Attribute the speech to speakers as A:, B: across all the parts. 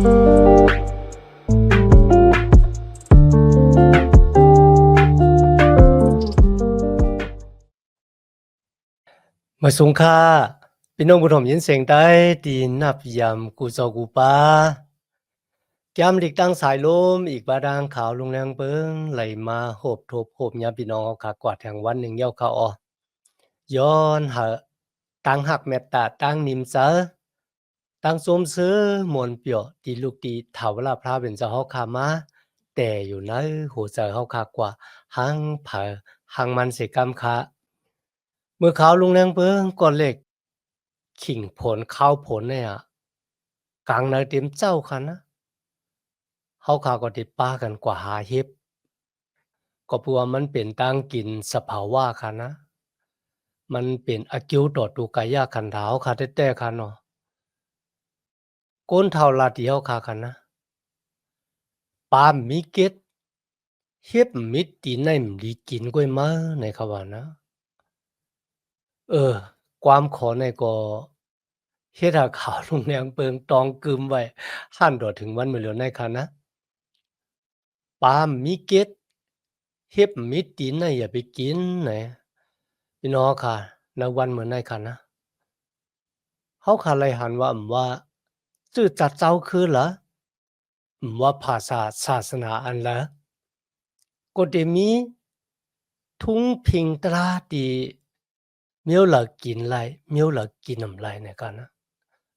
A: มาสุงค่าพี่น้องผู้ชมยินเสียงใต้ตีนับยำกูจอกูปาแก้มหลีกตั้งสายลมอีกบาดางขาวลงแรงเปิงไหลมาโหบทบโหบยามพี่น้องเอาขากวาดแห่งวันหนึ่งเย้าเขาออย้อนหาตั้งหักแมตตาตั้งนิมเซอตั้งสมซื้อมวลเปียวตีลูกตีเถาเวลาพระเป็นเจ้าเฮาขามาแต่อยู่ในหัวใจเฮาคากว่าหังเผอหังมันเสกรรมคะเมื่อขาวลงแรงเปิงก่อนเหล็กขิงผลข้าวผลเนี่ยกลางในเต็มเจ้าคันนะเฮาขาก็ติดป้ากันกว่าหาเฮ็บก็เพราะว่ามันเป็นตั้งกินสภาวะคันนะมันเป็นอากิวต่อตุกายาคันดาวคาแต่ๆคันเนาะก้นเท่าลาเดียวคาคันนะปามีเก็ดเฮ็บมิดตีในมลีกินก้อยมาในเขาว่านะความขอในก็เฮ็ดให้ขาวลงแรงเปิงตองกึมไว้หั้นดอถึงวันมื้อเหลียวในคันนะปามีเก็ดเฮ็บมิดตีนในอย่าไปกินไหนพี่น้องค่ะในวันมื้อในคันนะเฮาค่ะเลยหันว่าซื่อจัดเจ้าคือเหรอว่าภาษาศาสนาอันละก็ได้มีทุงพิงตราตีเมียวหลักกินไรเมียวหลักกินน้ำไรในกันนะ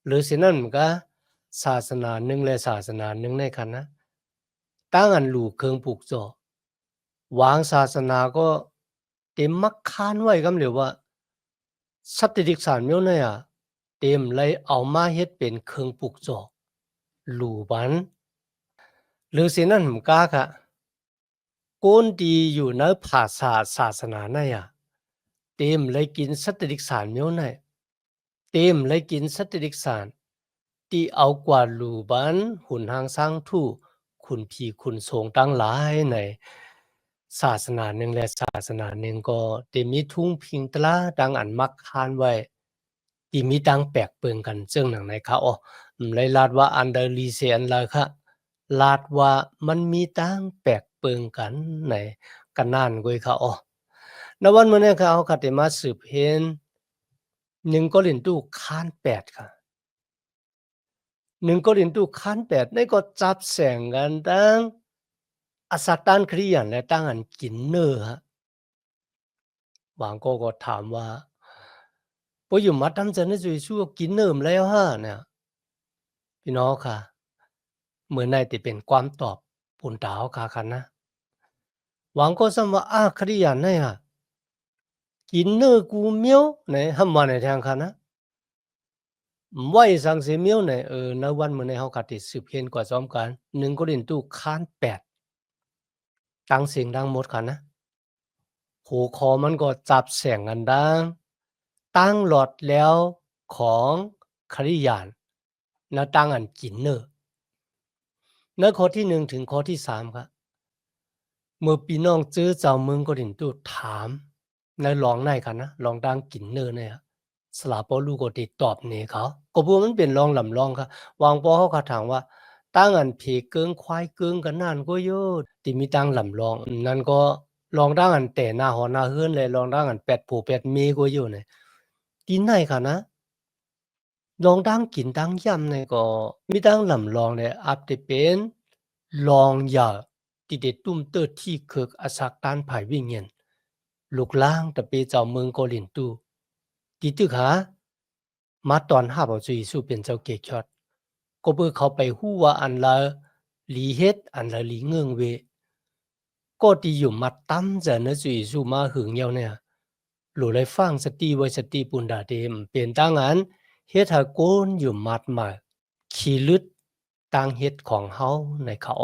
A: หรือสินั่นมันก็ศาสนาหนึ่งและศาสนาหนึ่งในกันนะตั้งอันหลู่เครื่องปลูกจ่อวางศาสนาก็เต็มมักคานไว้กำเหลียวว่าสัตติดิกสารเมียวเนี่ยเต็มเลยเอามาเฮ็ดเป็นเครื่องปลูกจ่อหลู่บันหรือสินั่นมันก็ค่ะก้นดีอยู่ในภาษาศาสนาเนี่ยเต็มเลยกินสัตติดิกสารเมียวเนี่ยเต็มเลยกินสัตติดิกสารที่เอากว่าหลู่บันหุ่นหางสร้างทู่คุณพี่คุณสงตั้งหลายในศาสนาหนึ่งและศาสนาหนึ่งก็ได้มีทุ่งพิงตลาดังอันมักคานไว้ที่มีดังแปลกเปิงกันเจ้งหนังในคะเลยลาดว่าอันเดอร์ลีเซียนเลยค่ะลาดว่ามันมีดังแปลกเปิงกันในกันนั่นกวยค่ะในวันมื้อนี้ค่ะเขาก็ได้มาสืบเห็น1 Corinto ข้าน8ค่ะ1 Corinto ข้าน8ในก็จับแสงกันตั้งอสักตันคริยันและตั้งอันกินเนอร์ฮะบางก็ถามว่าพออยู่มาทำจะในสู้กินเนิมแล้วฮะเนี่ยพี่น้องค่ะเหมือนในที่เป็นความตอบปุ่นดาวค่ะคันนะหวังก็ซ้ำว่าคริยันเนี่ยกินเนอร์กูเมียวในห้ำมาในทางคันนะไว้สังเสียเมียวในในวันเมื่อในเฮาก็ได้สืบเห็นกว่าซ้อมกัน1 Corinto ข้าน8ตั้งเสียงดังหมดค่ะนะหัวข้อมันก็จับแสงกันดังตั้งหลอดแล้วของคริยานแล้วตั้งอันกินเนอร์ในข้อที่1ถึงข้อที่3ครับเมื่อพี่น้องเจอเจ้าเมืองโครินธุถามในลองในกันนะลองดังกินเนอร์เนี่ยสลาปอลูก็ได้ตอบนี่เขาก็บ่มันเป็นลองลำลองค่ะวางปอเขาก็ถามว่าตั้งอันผีเกิงควายเกิงกันนั่นก็อยู่ที่มีตั้งลำลองนั่นก็ลองดังอันแต่หน้าหอหน้าเฮือนเลยลองดังอันแปดผู้แปดเมีก็อยู่เนี่ยที่ไหนค่ะนะลองดังกินดังย่ำเนี่ยก็มีตั้งลำลองเนี่ยอาจจะเป็นลองยาที่ได้ตุ้มเติดที่เคิกอสักตานภายวิญญาณลูกล่างตะเปเจ้าเมืองโกลินตูที่ตึกหามาตอนหาบ่จุยสู้เป็นเจ้าเกคยอดก็เพื่อเขาไปฮู้ว่าอันละหลีเฮ็ดอันละหลีเงืองเวก็ที่อยู่มาตั้มจะเนจุยสู้มาหึงเยาเนี่ยหลูเลยฟังสติไว้สติปุนดาเดมเป็นตั้งอันเฮ็ดให้โกนอยู่มัดมาขี้ลึดตั้งเฮ็ดของเฮาในเขา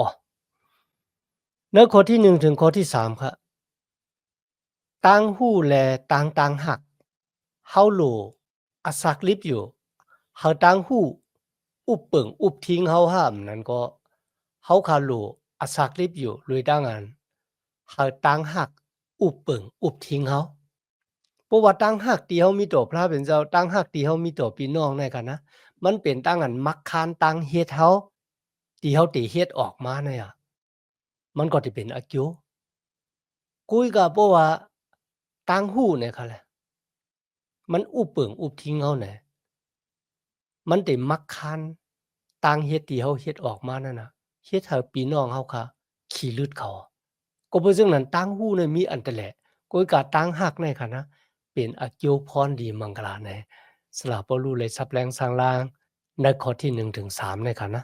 A: ในข้อที่1ถึงข้อที่3ครับตั้งหู้แลตั้งหักเฮาโหลอาศักลิบอยู่เฮาตั้งหู้อุบเปิงอุบทิ้งเฮาห้ามนั่นก็เฮาคาโหลอาศักลิบอยู่เลยตั้งอันเฮาตั้งหักอุบเปิงอุบทิ้งเฮาเพราะว่าตั้งหักที่เฮามีต่อพระเป็นเจ้าตั้งหักที่เฮามีต่อพี่น้องในกันนะมันเป็นตั้งอันมักคานตั้งเฮ็ดเฮา ที่เฮาติเฮ็ดออกมาเนี่ยมันก็สิเป็นอากิวกุยก็เพราะว่าต่างหู้เนี่ยค่ะแหละมันอุเปิงอุบทิ้งเฮาแหน่มันได้มักคานต่างเฮ็ดที่เฮาเฮ็ดออกมานั่นน่ะเฮ็ดให้พี่น้องเฮาค่ะขี้ลืดเขาก็เพราะฉะนั้นต่างหู้เนี่ยมีอันแต่แหละกุยก็ต่างหักในค่ะนะเป็นอากิวพรดีมังกลาในสละบ่รู้เลยซับแรงสร้างล่างในข้อที่1ถึง3ในค่ะนะ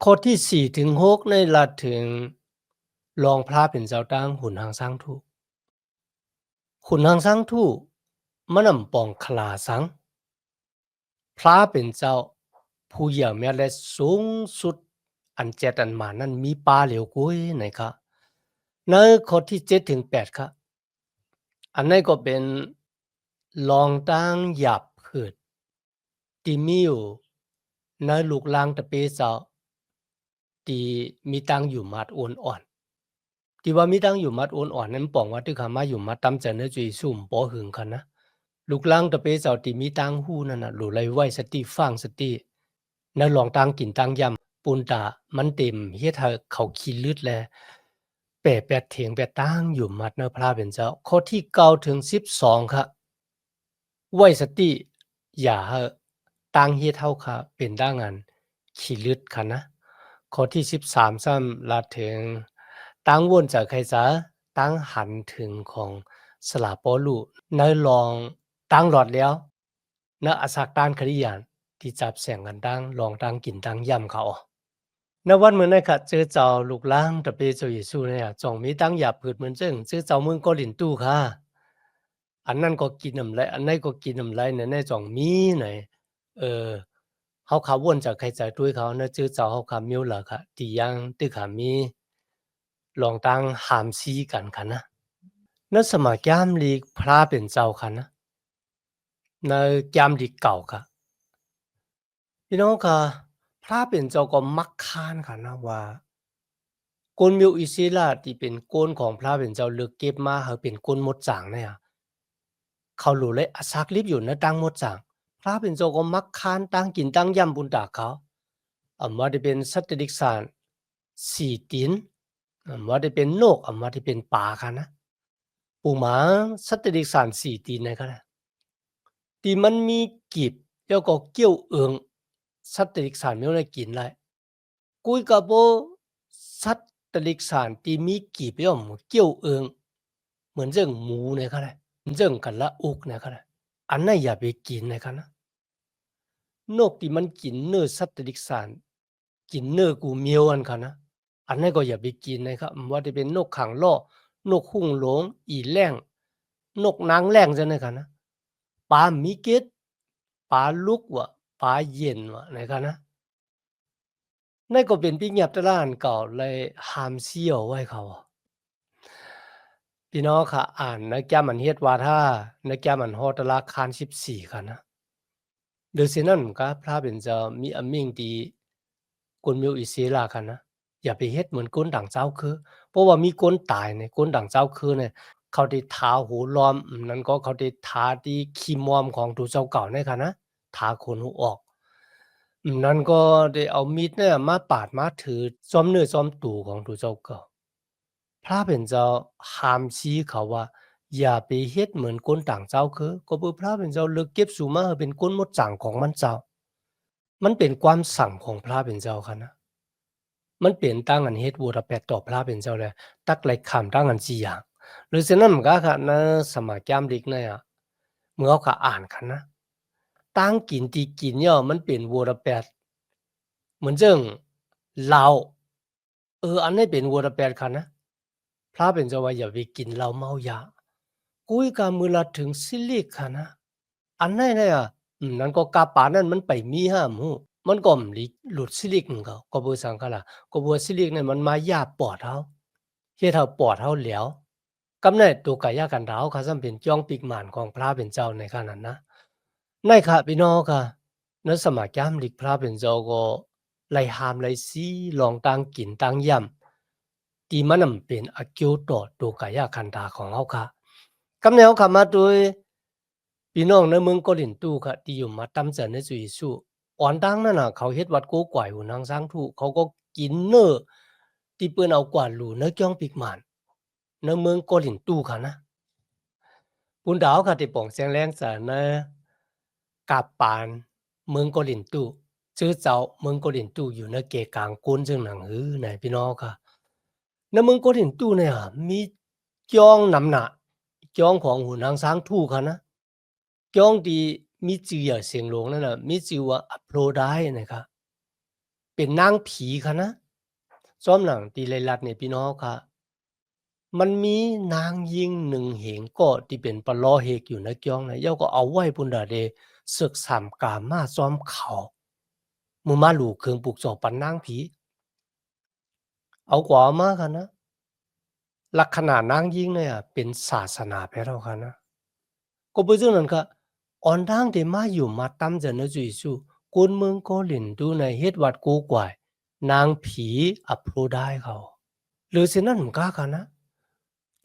A: ข้อที่4ถึง6ในละถึงรองพระเป็นเจ้าตั้งหุนหางสร้างทุขุนหางสร้างทุมันนำปองคลาสังพระเป็นเจ้าผู้เหยี่ยมแม้และสูงสุดอันเจ็ดอันมานั้นมีปลาเหลวกุ้ยไหนคะในข้อที่7ถึง8ครับอันนี้ก็เป็นรองตั้งหยาบผืดที่มีอยู่ในลูกลางตะเปเจ้าที่มีตั้งอยู่มาดโอนอ่อน ที่ว่ามีตั้งอยู่มัดโอนอ่อนนั้นปองว่าที่ขามาอยู่มัดตำเจเนจุยซุ่มบ่หึงคันนะลูกลังตะเปเจ้าที่มีตังหู้นั่นน่ะหลู่ไลไว้สติฟังสตินลองตังกินตังยำปูนตามันเต็มเฮ็ดให้เขาขี้ลืดแลแปะแปดเถียงแปดตั้งอยู่มัดเนาะพระเป็นเจ้าข้อที่9ถึง12ครับไว้สติอย่าให้ตังเฮ็ดเฮาค่ะเป็นดังอันขี้ลืดคันนะ ข้อที่13ซ้ำลาถึงตั้งวนจากใครจะตั้งหันถึงของสลาปอลูในลองตั้งหลอดแล้วณอาศักด้านคริยานที่จับแสงกันตั้งลองตั้งกินตั้งย่ำเขาณวันเมื่อนั้นค่ะเจอเจ้าลูกล่างตะเปเจ้าเยซูเนี่ยจองมีตั้งหยาบผืดเหมือนเจ้งเจอเจ้าเมืองกอลินตู้ค่ะอันนั้นก็กินน้ำลายอันนั้นก็กินน้ำลายในจองมีไหนเออ เฮาขาวนจากใครจากด้วยเขานะจื้อเจ้าเฮาขามิวล่ะค่ะที่ยังตึกขามีลองตั้งหามซีกันค่ะนะนั่นสมัยยามลีกพระเป็นเจ้าค่ะนะในยามลีกเก่าค่ะพี่น้องค่ะพระเป็นเจ้าก็มักค้านค่ะนะว่ากนมิวอิศิลาที่เป็นกนของพระเป็นเจ้าเลือกเก็บมาให้เป็นกนหมดจางเนี่ยเขารู้เลยอาซักลิบอยู่นะตั้งหมดจางพระเป็นเจ้าก็มักค้านตั้งกินตั้งย่ำบุญตาเขาว่าได้เป็นสัตว์ดิกสารสี่ตีนว่าได้เป็นนกว่าได้เป็นปลาค่ะนะปูหมาสัตว์ดิกสารสี่ตีนนะก็ได้ที่มันมีกีบแล้วก็เกี่ยวเอิงสัตว์ดิกสารไม่ได้กินไรกุยกับโบสัตว์ดิกสารที่มีกีบย่อมเกี่ยวเอิงเหมือนเรื่องหมูเนี่ยก็ได้เรื่องกันละอุกเนี่ยก็ได้อันนั้นอย่าไปกินนะครับนะ นกที่มันกินเนื้อสัตว์เดรัจฉานกินเนื้อกูเมียวอันค่ะนะอันนั้นก็อย่าไปกินนะครับว่าจะเป็นนกขังล่อนกหุ่งหลงอีแล้งนกนางแล้งจังนะครับนะปลามีเกตปลาลูกวะปลาเย็นวะนะครับนะนั่นก็เป็นปิญญาตรานเก่าเลยห้ามเสี่ยวไว้เขาพี่น้องค่ะอ่านนักแก้มันเฮ็ดวาทานักแก้มันฮอตราคาร14ค่ะนะ โดยฉะนั้นก็พระเป็นจะมีอมิ่งดีคนมีอิสระกันนะอย่าไปเฮ็ดเหมือนคนต่างเจ้าคือเพราะว่ามีคนตายในคนต่างเจ้าคือเนี่ยเขาได้ทาหูล้อมนั้นก็เขาได้ทาที่ขี้มอมของถูเจ้าเก่าเนี่ยค่ะนะทาขนหูออกนั้นก็ได้เอามีดเนี่ยมาปาดมาถือซ้อมเนื้อซ้อมตูของถูเจ้าเก่าพระเป็นเจ้าห้ามชี้เขาว่าอย่าไปเฮ็ดเหมือนคนต่างเจ้าคือก็เพื่อพระเป็นเจ้าเลิกเก็บสู่มาให้เป็นคนหมดจังของมันเจ้า มันเป็นความสั่งของพระเป็นเจ้าค่ะนะมันเปลี่ยนตั้งอันเฮ็ดบูรแปดต่อพระเป็นเจ้าเลยตักไหลคำตั้งอันสี่อย่างหรือฉะนั้นมันก็ค่ะนะสมัยแก้มลิกเนี่ยเมื่อเขาอ่านคันนะตั้งกินตีกินเนี่ยมันเป็นบูรแปดเหมือนเจิงเหล้าอันนี้เป็นบูรแปดค่ะนะพระเป็นเจ้าว่าอย่าไปกินเหล้าเมายากุยกามือละถึงสิลิกค่ะนะอันนั้นเนี่ยนั่นก็กาปานั้นมันไปมีห้ามหู มันก็มลิหลุดซิลิกมันก็บ่สังกะล่ะก็บ่ซิลิกเนี่ยมันมายาปอดเฮาเฮ็ดเฮาปอดเฮาแหลวกำเนิดตัวกายกันดาวเขาซ้ำเป็นจ้องปิกหมานของพระเป็นเจ้าในขณะนั้นนะในค่ะพี่น้องค่ะในสมัยยามลิกพระเป็นเจ้าก็ไล่หามไล่ซีลองตั้งกินตั้งย่ำที่มันนำเป็นอเกียวต่อตัวกายคันดาของเฮาค่ะกำเนิดเฮาค่ะมาโดยพี่น้องในเมืองโกรินตูค่ะที่อยู่มาตำเจอในจุยซู อ่อนดังนั่นน่ะเขาเฮ็ดวัดโกกว่ายหูนางช้างทู่เขาก็กินเน้อที่เปิ้นเอากวาดหลู่เน้อจ้องปิกหมานเน้อเมืองโกหลินตู้ค่ะนะปุนดาวค่ะที่ป่องเสียงแรงสะเน้อกาปานเมืองโกหลินตู้ชื่อเจ้าเมืองโกหลินตู้อยู่เน้อเกกางกุ้นซึ่งหนังหือไหนพี่น้องค่ะเน้อเมืองโกหลินตู้เนี่ยมีจ้องนำหน้าจ้องของหูนางช้างทู่ค่ะนะจ้องที่มีชื่ออย่าเสียงหลงนั่นน่ะมีชื่อว่าอโพไดนะคะเป็นนางผีค่ะนะซ้อมหนังตีไลลัดเนี่ยพี่น้องค่ะมันมีนางยิงหนึ่งเหงก็ที่เป็นปะล้อเฮกอยู่นะจ้องนะเย้าก็เอาไว้พุ่นดาเดศึกสามกามมาซ้อมเขามือมาหลู่เครื่องปลูกสอบปันนางผีเอากว่ามาค่ะนะลักษณะนางยิงเนี่ยเป็นศาสนาไปแล้วค่ะนะก็เป็นซึ่งนั้นค่ะอ่อนทางที่มาอยู่มาตั้มจะนะจุยสู้คนเมืองก็เล่นดูในเฮ็ดวัดกูกวายนางผีอัปโลได้เขาหรือสินั่นมันกล้าค่ะนะ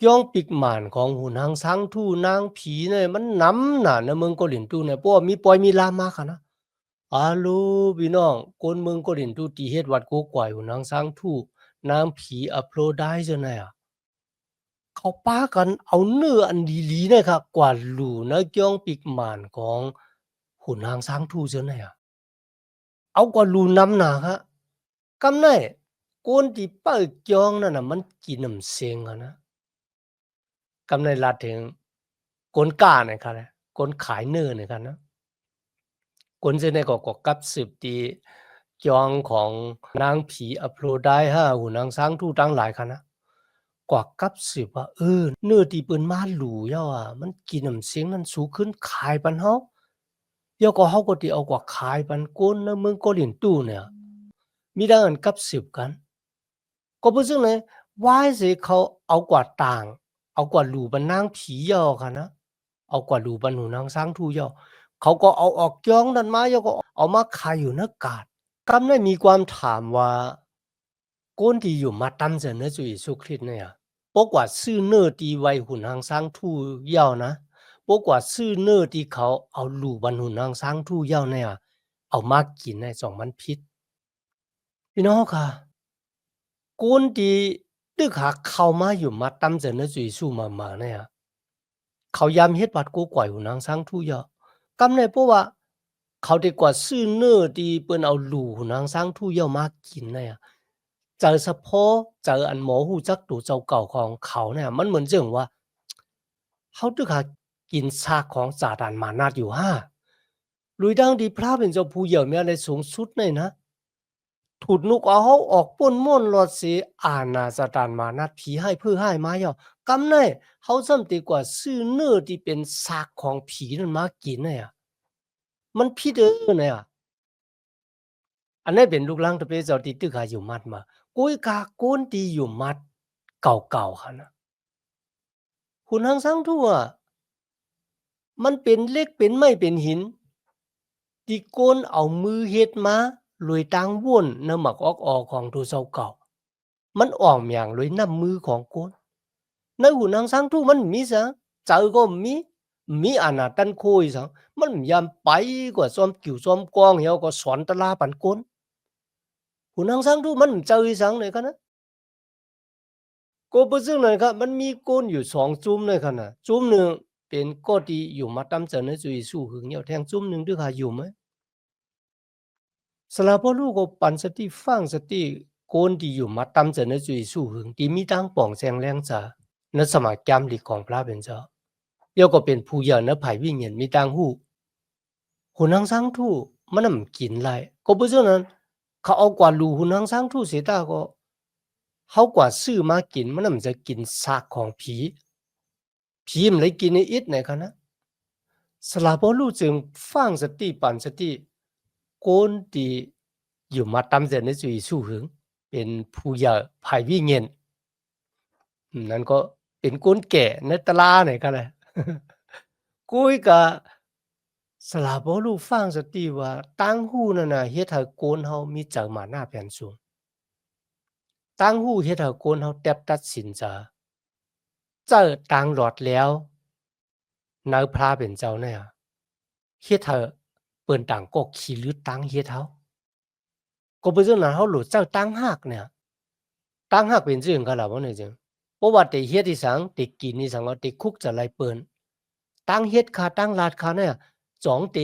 A: ย่องปิกหมานของหูนางช้างทู่นางผีเนี่ยมันนำหนานะเมืองเกาหลินตู้เนี่ยเพราะว่ามีปอยมีลามาค่ะนะอาลูพี่น้องคนเมืองเกาหลินตู้ที่เฮ็ดวัดโกกวยหูนางช้างทู่นางผีอัปโลได้จังได๋อะเขาปากันเอาเนื้ออันดีๆเนี่ยค่ะกว่าหลู่นะย่องปิกหมานของหูนางช้างทู่จังได๋อะเอากว่าหลู่นำหนาค่ะกำไนคนที่เปิ้กจ้องนั่นน่ะมันกินน้ำเสียงอะนะ กำในรัฐถึงกนก้าเนี่ยครับกนขายเนื้อเนี่ยครับนะกนเสในก็กับสืบตีจองของนางผีอโพได้ห้าหูนางช้างทู่ตั้งหลายค่ะนะกว่ากับสืบว่าเนื้อที่เปิ้นมาหลู่เย้าอะมันกินน้ำเสียงนั้นสูงขึ้นขายปันเฮาเย้าก็เฮาก็สิเอากว่าขายปันคนในเมืองเกาหลีตู้เนี่ยมีดังนั้นกับสืบกัน ก็不是呢，why是เขาเอากว่าต่างเอากว่าหลู่บันนางผียอค่ะนะเอากว่าหลู่บันหูนางช้างทู่ยอเขาก็เอาออกจ้องนั้นมาแล้วก็เอามาขายอยู่หน้ากาดกำได้มีความถามว่าคนที่อยู่มาตำเสนอจุยสุคริตเนี่ยปกว่าซื่อเนื้อตีไว้หุ่นนางช้างทู่ยาวนะปกว่าซื่อเนื้อที่เขาเอาหลู่บันหุ่นนางช้างทู่ยาวเนี่ยเอามากินในสองมันพิษพี่น้องค่ะ คนที่ตึกหาเข้ามาอยู่มาตำเสนอจุยสู้มาเนี่ยเขายามเฮ็ดบัดกูก่อยหูนางช้างทู่ยอกำในเพราะว่าเขาดีกว่าซื้อเนื้อที่เปิ้นเอาหลู่หูนางช้างทู่ยอมากินเนี่ยเจอเฉพาะเจออันหมอฮู้จักตัวเจ้าเก่าของเขาเนี่ยมันเหมือนจังว่าเขาตึกหากินซากของสาดานมานาดอยู่ห้าลุยดังที่พระเป็นเจ้าผู้เหยี่ยวมีอะไรสูงสุดเนี่ยนะ ถูดนุกเอาเฮาออกป่นม่วนรอดสิอาณาสถานมานัดผีให้เพื่อให้มาย่อกำไนเฮาซ้ำตีกว่าซื้อเนื้อที่เป็นซากของผีนั่นมากินน่ะอะมันผิดเนี่ยอันนี้เป็นลูกหลางตะเปเจ้าที่ตึกหาอยู่มัดมากุยกาโกนที่อยู่มัดเก่าๆหั่นน่ะขุนหังซังทั่วมันเป็นเหล็กเป็นไม้เป็นหินที่โกนเอามือเฮ็ดมาโดยต่างว่นนำหมักออกออของตัวเจ้าเก่ามันออกหยังโดยน้ำมือของโกน ในหูนางสังทุมันมีซะเจอก็มีอันน่ะตันโคยสังมันยามไปกว่าซ้อมกิ่วซ้อมกองเหี่ยวก็สอนตะลาปันก้นหูนางสังทุมันเจอสังเลยกันนะก็บ่ซึ่งเลยครับมันมีก้นอยู่2จุ้มเลยคั่นน่ะจุ้มหนึ่งเป็นก็ที่อยู่มาตำเจอในจุยสู้หึงเหี่ยวแทงจุ้มหนึ่งด้วยค่ะอยู่ไหมสลาพ่อลูกก็ปันสติฟังสติก้นที่อยู่มาตำเจอในจุยสู้หึงที่มีตังป่องแสงแรงจาในสมัยจำหลีกของพระเป็นเจ้า 又個เป็นผู้ใหญ่ในภายวิญญาณมีต่างหูหุนางสังทูมันนำกินไรก็เพราะฉะนั้นเขาเอากว่าลูหุนางสังทูเสียตาก็เขากว่าซื้อมากินมันนำจะกินซากของผีผีมันเลยกินในอิดไหนคะนะสลาบลูจึงฟังสติปันสติโกนที่อยู่มาตามเสนในจุยสู้หึงเป็นผู้ใหญ่ภายวิญญาณนั่นก็เป็นก้นแก่ในตลาไหนกันเลย กุยกะสลาบ่รู้ฟังสติว่าตั้งหู้นั่นน่ะเฮ็ดให้โกนเฮามีจักมาหน้าแผ่นสูงตั้งหู้เฮ็ดให้โกนเฮาแตบตัดสินจาเจ้าตังหลอดแล้วนายพระเป็นเจ้าเนี่ยเฮ็ดให้ เปิ้นต่างก็ขี้ลืดตังเฮ็ดเฮาก็เป็นจังนั้นเฮาหลุดเจ้าตังฮักเนี่ยตังฮักเป็นจังกะล่ะบ่เนี่ยจังเพราะว่าได้เฮ็ดอีสังได้กินอีสังก็ได้คุกจะไลเปิ้นตังเฮ็ดค่าตังลาดค่าเนี่ยจ่องเต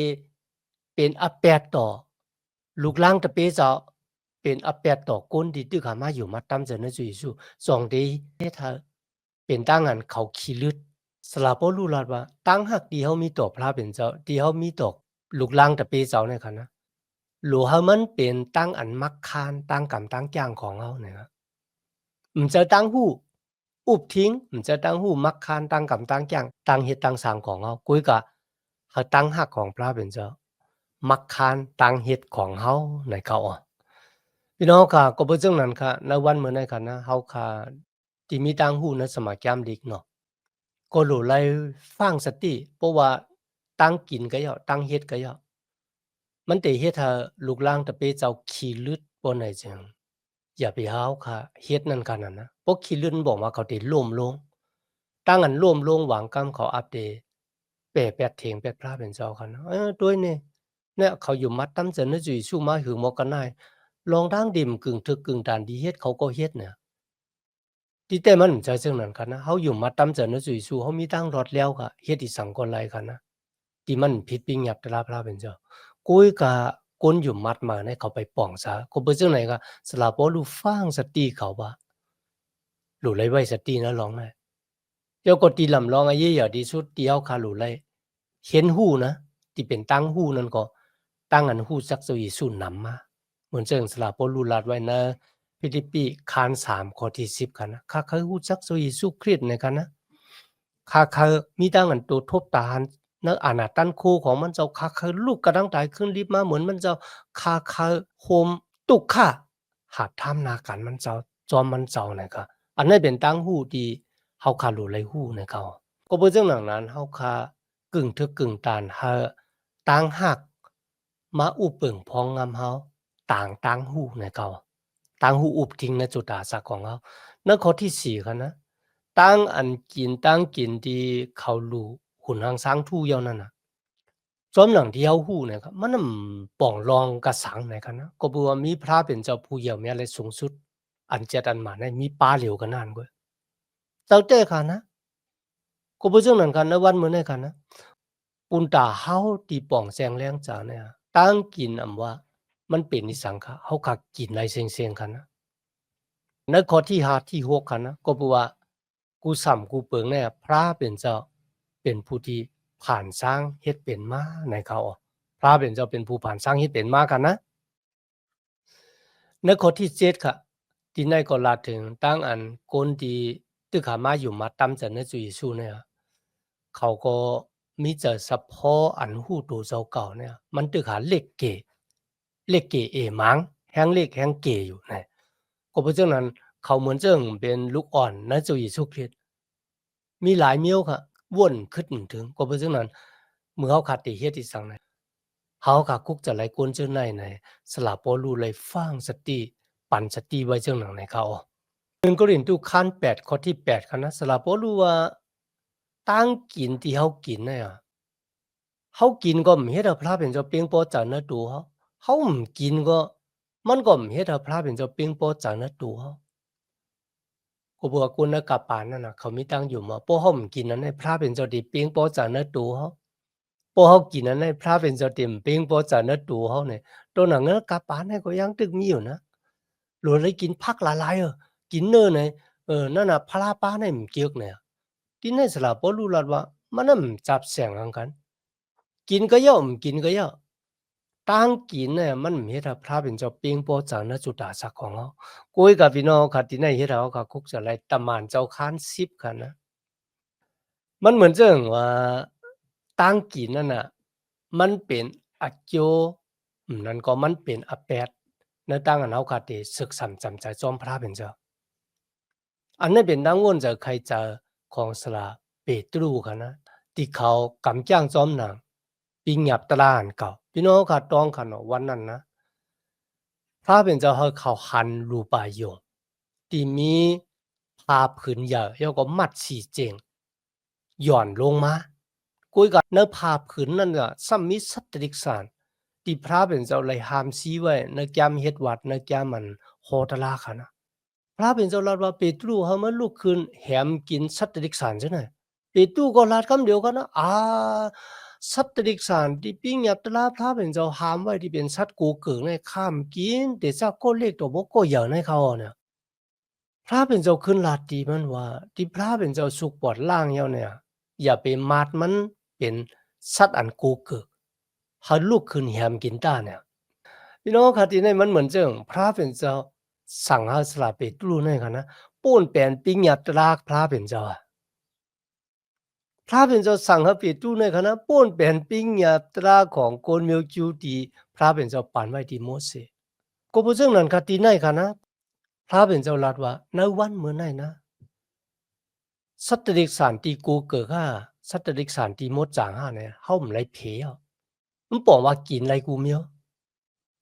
A: เป็นอาแปดต่อลูกหลางตะเปเจ้าเป็นอาแปดต่อก้นที่ตึกหามาอยู่มาตำเจอในจุยสู้จ่องเตเฮ็ดเฮาเป็นตังอันเขาขี้ลึดสลาบ่รู้ลาดว่าตังฮักที่เฮามีต่อพระเป็นเจ้าที่เฮามีต่อลูกหลางตะเปเจ้าเนี่ยค่ะนะ หลัวเฮามันเป็นตั้งอันมักคานตั้งกำตั้งจ้างของเฮาเนี่ยครับ毋จะตั้งหู้อุบทิ้ง毋จะตั้งหู้มักคานตั้งกำตั้งจ้างตั้งเฮ็ดตั้งสร้างของเฮากุยก็เฮาตั้งฮักของพระเป็นเจ้ามักคานตั้งเฮ็ดของเฮาในเขาอะพี่น้องค่ะก็บ่จังนั้นค่ะในวันมื้อนั้นค่ะนะเฮาค่ะที่มีตั้งหู้ในสมัยยามเด็กเนาะก็หลู่ไลฟังสติเพราะว่าตั้งกินก็ย้อตั้งเฮ็ดก็ย้อ มันได้เฮ็ดให้ลูกหลางตะเปเจ้าขี้ลึดบ่ได้จังอย่าไปหาวค่ะเฮ็ดนั่นกันนั่นนะเพราะขี้ลึดมันบอกว่าเขาได้ล้มลงตั้งอันล้มลงหวังกำเขาอัปเดเป้แปดเถียงแปดพระเป็นเจ้าคันด้วยนี่เนี่ยเขาอยู่มัดตำเจนจุยสู้มาหือหมอกันได้ลองทางดิมกึ่งทึกกึ่งตานดีเฮ็ดเขาก็เฮ็ดเนี่ยที่แต่มันใจซึ่งนั้นกันนะเฮาอยู่มัดตำเจนจุยสู้เฮามีตั้งรอดแล้วก็เฮ็ดอีสังคนไรกันนะที่มันผิดปิงหยับตะลาพระเป็นเจ้า กุยกะก้นอยู่มัดมาให้เขาไปป่องซะก็เป็นจังไหนก็สลาบ่รู้ฟังสติเขาว่ารู้เลยไว้สตินะร้องได้เดี๋ยวก็ตีลำร้องอะเยอะที่สุดที่เฮาคารู้เลยเห็นหู้นะที่เป็นตั้งหู้นั่นก็ตั้งอันหู้จักสวีสู่นำมาเหมือนเจิงสลาบ่รู้ลัดไว้นะฟิลิปปิคาน3ข้อที่10กันนะข้าเคยฮู้จักสวีสู่คริสต์ในกันนะข้าเคยมีตั้งอันตัวทบตาหัน นะอานาตันคูของมันเจ้าคาคาลูกกระดังตายขึ้นลิฟต์มาเหมือนมันเจ้าคาคาโฮมตุกค่ะหาดท่ามนากันมันเจ้าจอมมันเจ้าเนี่ยก็อันนั้นเป็นตั้งหู้ที่เฮาคารู้ไรหู้เนี่ยเขาก็เป็นเรื่องหนังนั้นเฮาคากึ่งทึกกึ่งตานเฮาตั้งหักมาอุปเปิงพองงามเฮาต่างตั้งหู้เนี่ยเขาตั้งหู้อุบทิ้งในจุดาสักของเฮานั่นข้อที่4ค่ะนะตั้งอันกินตั้งกินที่เขารู้ขุนหางช้างทู่เย่านั่นน่ะจอมหลังที่เฮาฮู้เนี่ยครับมันป่องรองกะสังไหนกันนะก็บ่ว่ามีพระเป็นเจ้าผู้เหี่ยวแม้และสูงสุดอันเจ็ดอันหมาในมีปาเหลียวกันนั่นกวยเจ้าแต่ค่ะนะก็บ่จังนั้นกันในวันมื้อนั้นกันนะปุณตาเฮาที่ป่องแสงแรงจาเนี่ยตั้งกินอำว่ามันเป็นนิสังขะเฮาก็กินหลายเซ็งๆกันนะ ในข้อที่5ที่6ค่ะนะก็เพราะว่ากูส่ำกูเปิงเนี่ยพระเป็นเจ้าเป็นผู้ที่ผ่านสร้างเฮ็ดเป็นมาในเขาพระเป็นเจ้าเป็นผู้ผ่านสร้างเฮ็ดเป็นมากันนะในข้อที่7ค่ะที่ในก็ลาถึงตั้งอันคนที่ตึกหามาอยู่มาตำจะในจุยสู้เนี่ยเขาก็มีจะเฉพาะอันหู้ตัวเจ้าเก่าเนี่ยมันตึกหาเลขเกเอมังแฮงเลขแฮงเกอยู่นะก็เพราะฉะนั้นเขาเหมือนเจิงเป็นลูกอ่อนในจุยสู้คริสต์ มีหลายเมียวค่ะวนขึ้นถึงก็เพราะฉะนั้นเมื่อเขาขาดติเฮ็ดอีสังไหนเขาขาคุกจะไหลกวนเจ้าในสลับบ่รู้เลยฟังสติปั่นสติไว้เจ้าหนังในเขา1โครินธ์คัน8ข้อที่8ค่ะนะสลับบ่รู้ว่าตั้งกินที่เฮากินเนี่ยเฮากินก็บ่เฮ็ดให้พระเป็นเจ้าเปียงปอจันนะตัวเฮาบ่กินก็มันก็บ่เฮ็ดให้พระเป็นเจ้าเปียงปอจันนะตัว ก็บอกว่ากุณกะปานนั่นน่ะเขามีตังอยู่มาพวกเขาบ่กินนั้นให้พระเป็นเจ้าติเปียงปอจานะตูเขาพวกเขากินนั้นให้พระเป็นเจ้าติเปียงปอจานะตูเขาเนี่ยตัวหนังเงอกะปานให้ก็ยังตึกมีอยู่นะหรือได้กินผักหลายๆกินเน้อเนี่ยนั่นน่ะพระปานให้มันเกียกเนี่ยที่ในสละบ่รู้ลัดว่ามันน่ะมันจับแสงหังกันกินก็ย่อมกินก็ย่อตั้งกินเนี่ยมันบ่เฮ็ดให้พระเป็นเจ้าเปียงปอจานะจุดาสักของเขา กุยกับพี่น้องค่ะที่ไหนเฮ็ดให้เขาก็คุกจะไหลตะหม่านเจ้าค้าน10ค่ะนะมันเหมือนจั่งว่าตั้งกินนั่นน่ะมันเป็นอะโจนั่นก็มันเป็นอะแปดในตั้งอันเฮาก็ได้ศึกษาจำใจจอมพระเป็นเจ้าอันนั้นเป็นดังวนจะใครจะของสละเปโตรค่ะนะที่เขากำจ้างจอมหนังปิงหยับตะลาหันเก่าพี่น้องค่ะต้องค่ะเนาะวันนั้นนะ พระเป็นเจ้าเขาหันรูปายงที่มีผ้าผืนใหญ่แล้วก็มัดสีเจงหย่อนลงมากุยกับเนื้อผ้าผืนนั่นน่ะซ้ำมีสัตว์ติกสาร ที่พระเป็นเจ้าเลยห้ามซีไว้ในแก้มเฮ็ดวัดในแก้มมันโหตลาค่ะนะพระเป็นเจ้าลาดว่าเปตรูเฮามาลุกขึ้นแหมกินสัตว์ดิกสารจังได๋เปตรูก็ลาดคำเดียวกันนะสัตว์ดิกสารที่ปิ้งยับตลาพระเป็นเจ้าห้ามไว้ที่เป็นสัตว์กูเกิงในข้ามกินแต่ซะก็เล็กตัวบ่ก็อย่างในเขาเนี่ยพระเป็นเจ้าขึ้นลาดตีมันว่าที่พระเป็นเจ้าสุกปอดล่างเฮาเนี่ยอย่าไปมาดมันเป็นสัตว์อันกูเกิกเฮาลุกขึ้นแหมกินตาเนี่ยพี่น้องค่ะที่นี่มันเหมือนจังพระเป็นเจ้าสั่งเฮาสละเปตรูในค่ะนะป้วนแปลนปิ้งยับตลาพระเป็นเจ้าพระเป็นเจ้าสั่งให้เปตรูในค่ะนะป้วนแปลนปิ้งยับตลาของโกนเมียวจูที่พระเป็นเจ้าปานไว้ที่โมเสสก็บ่จังนั้นค่ะที่ไหนค่ะนะพระเป็นเจ้ารัดว่าในวันมื้อไหนนะสัตว์เดรัจฉานที่กูเกิดห้าสัตว์เดรัจฉานที่มดจางห้าเนี่ยเฮาบ่ไลเพอ่ะมันบอกว่ากินไรกูเมียว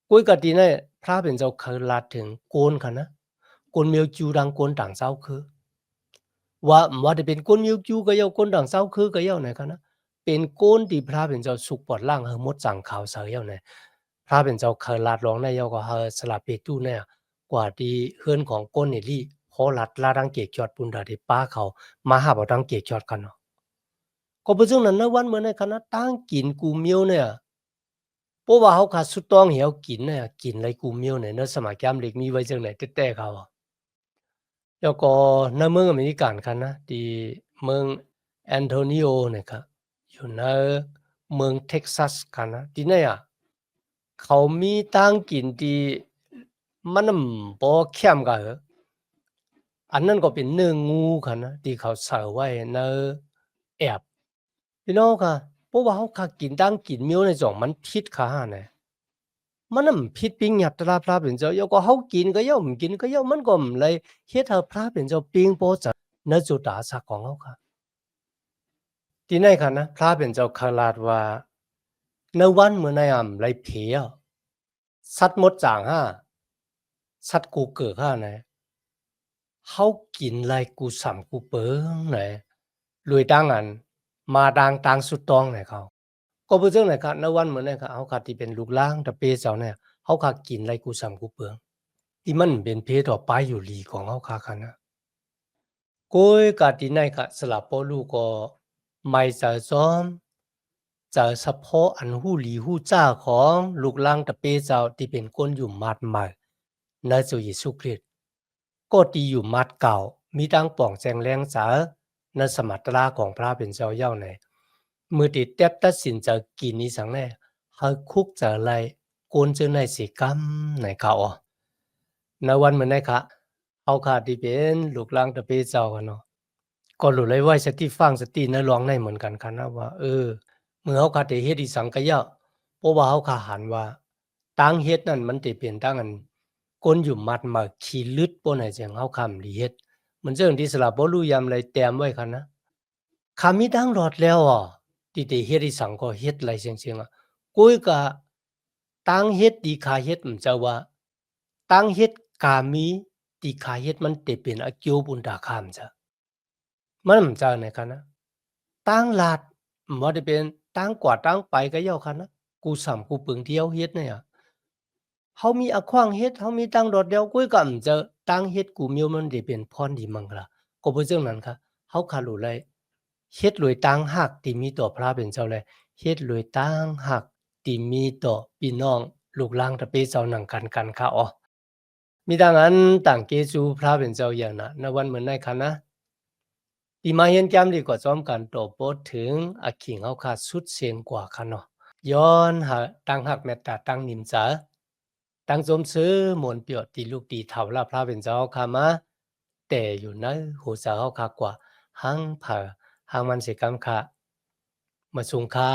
A: กุยกะที่ไหนพระเป็นเจ้าเคยลาดถึงโกนค่ะนะโกนเมียวจูดังโกนต่างเจ้าคือว่าจะเป็นโกนเมียวจูก็เยาโกนต่างเจ้าคือก็เยาไหนค่ะนะเป็นโกนที่พระเป็นเจ้าสุกปอดล่างเฮามดจางขาวเสยเยาไหนพระเป็นเจ้าเคยลาดร้องได้เยาก็เฮาสลับเปตูเนี่ยกว่าที่เฮือนของโกนนี่ลี่พอลัดลาดังเกกจอดปุนดาที่ป้าเขามาหาบ่ดังเกกจอดกันเนาะก็บ่จึงนั้นนะวันมื้อในคณะตั้งกินกูเมียวเนี่ยเพราะว่าเฮาขาดสุดต้องให้เฮากินเนี่ยกินไรกูเมียวเนี่ยเนาะสมัยแก้มเล็กมีไว้จังไหนแต่เขาอะแล้วก็ในเมืองอเมริกันค่ะนะที่เมืองแอนโทนิโอเนี่ยครับอยู่ในเมืองเท็กซัสค่ะนะที่เนี่ยอะเขามีตั้งกินที่มันบ่เข้มกะเหอะอันนั้นก็เป็นเนื้องูค่ะนะที่เขาใส่ไว้ในแอบพี่น้องค่ะเพราะว่าเฮาขากินตั้งกินเมียวในจ่องมันพิษค่ะเนี่ย มันน่ะผิดปิงหยัดตราพระเป็นเจ้าเยาก็เฮากินก็เยาบ่กินก็เยามันก็บ่เลยเฮ็ดให้พระเป็นเจ้าปิงบ่จะณจุดาสะของเฮาค่ะที่ไหนค่ะนะพระเป็นเจ้าคาลาดว่าในวันมื้อนั้นอะไหลเพอะสัตว์มดจ่างห้าสัตว์กูเกิกห้านะเฮากินไหลกูสำกูเปิงไหนรวยดังอันมาดังตางสุดตองไหนเขาก็บ่จังไหนคะในวันมื้อนั้นค่ะเฮาก็ที่เป็นลูกหลานตะเปเจ้าเนี่ยเฮาก็กินไหลกูสำกูเปิง ที่มันเป็นเพศต่อไปอยู่หลีของเขาคาคันนะโกยกาตินัยค่ะสลับปอลูก็ไม่จะซ้อมจะเฉพาะอันหู้หลีหู้จ้าของลูกลังตะเปเจ้าที่เป็นก้นอยู่มัดใหม่ในจุเยซูคริสต์ก็ตีอยู่มัดเก่ามีดังป่องแจงแรงสาในสมัตราของพระเป็นเจ้าเย่าในมือติดเต็บตัดสินจะกินนี้สังแน่เฮาคุกจะไรโกนเจอในสิกรรมในเขาอ่ะ ณวันมื้อนั้นค่ะเฮาค่ะที่เป็นลูกหลานตะเปเจ้าอะเนาะก็รู้เลยว่าสติฟังสติในหลวงในเหมือนกันค่ะนะว่าเมื่อเฮาค่ะได้เฮ็ดอีสังกะยะเพราะว่าเฮาค่ะหันว่าตังเฮ็ดนั่นมันสิเป็นตังอันคนอยู่มัดมาขี้ลึดบ่ไหนจังเฮาคำดีเฮ็ดมันเจิงที่สละบ่รู้ยามไรแต้มไว้ค่ะนะคำมีดังรอดแล้วอ่ะที่ได้เฮ็ดอีสังก็เฮ็ดไรเสียงๆอะกุยก็ตังเฮ็ดดีค่าเฮ็ดมันจะว่า ตั้งเฮ็ดกามีติขาเฮ็ดมันเตเป็นอเกียวบุญตาคามจ้ะมันมจะไหนคะนะตั้งลาดบ่ได้เป็นตั้งกว่าตั้งไปก็เย้าค่ะนะกูสำกูปึงเที่ยวเฮ็ดเนี่ยเฮามีอะขว้างเฮ็ดเฮามีตั้งดอดเดียวกุ้ยก็จะตั้งเฮ็ดกูมีวมันได้เป็นพรดีมั่งล่ะก็บ่เชิงนั้นค่ะเฮาค่ะรู้เลยเฮ็ดโดยตั้งฮักที่มีต่อพระเป็นเจ้าเลยเฮ็ดโดยตั้งฮักที่มีต่อพี่น้องลูกหลานตะเปเจ้านั่งกันค่ะอ้อ มีดังนั้นต่างเกจูพระเป็นเจ้าอย่างนะในวันเหมือนในคันนะที่มาเห็นแก้มดีกว่าซ้อมกันต่อโปดถึงอขิงเฮาขาดสุดเสียงกว่าคันเนาะย้อนหาตั้งหักแมตตาตั้งนิมจาตั้งสมซื้อมนเปียวตีลูกตีเท่าลาพระเป็นเจ้าคามาแต่อยู่ในหูสาเฮาคากว่าหังเผอหังมันสิกรรมค่ะมาสุงคา